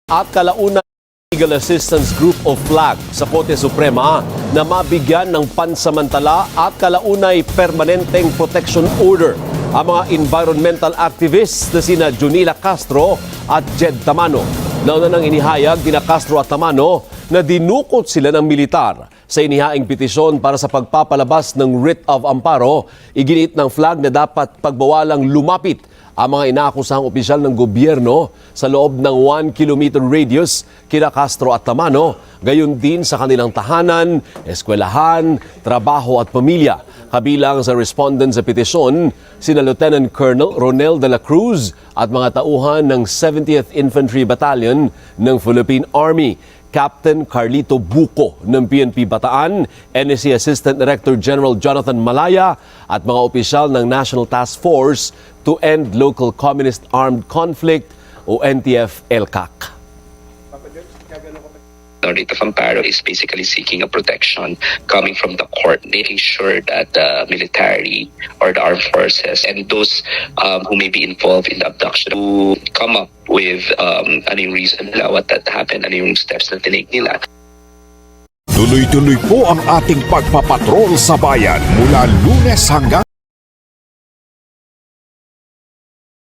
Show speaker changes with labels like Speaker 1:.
Speaker 1: at kalaunan Legal Assistance Group of Flag sa Korte Suprema na mabigyan ng pansamantala at kalaunay permanenteng protection order ang mga environmental activists na sina Junila Castro at Jed Tamano. Nauna nang inihayag dina Castro at Tamano na dinukot sila ng militar sa inihaing petisyon para sa pagpapalabas ng writ of amparo. Iginiit ng Flag na dapat pagbawalang lumapit ang mga inaakusahang opisyal ng gobyerno sa loob ng 1 kilometer radius kina Castro at Tamano, gayon din sa kanilang tahanan, eskwelahan, trabaho at pamilya. Kabilang sa respondent sa petisyon, sina Lieutenant Colonel Ronel de la Cruz at mga tauhan ng 70th Infantry Battalion ng Philippine Army, Captain Carlito Buco ng PNP Bataan, NSC Assistant Director General Jonathan Malaya at mga opisyal ng National Task Force to End Local Communist Armed Conflict o NTF-ELCAC.
Speaker 2: The writ of amparo is basically seeking a protection coming from the court, making sure that the military or the armed forces and those who may be involved in the abduction to come up with anong reason what that happened, anong steps na tinake nila.
Speaker 3: Tuloy-tuloy po ang ating pagpapatrol sa bayan mula Lunes hanggang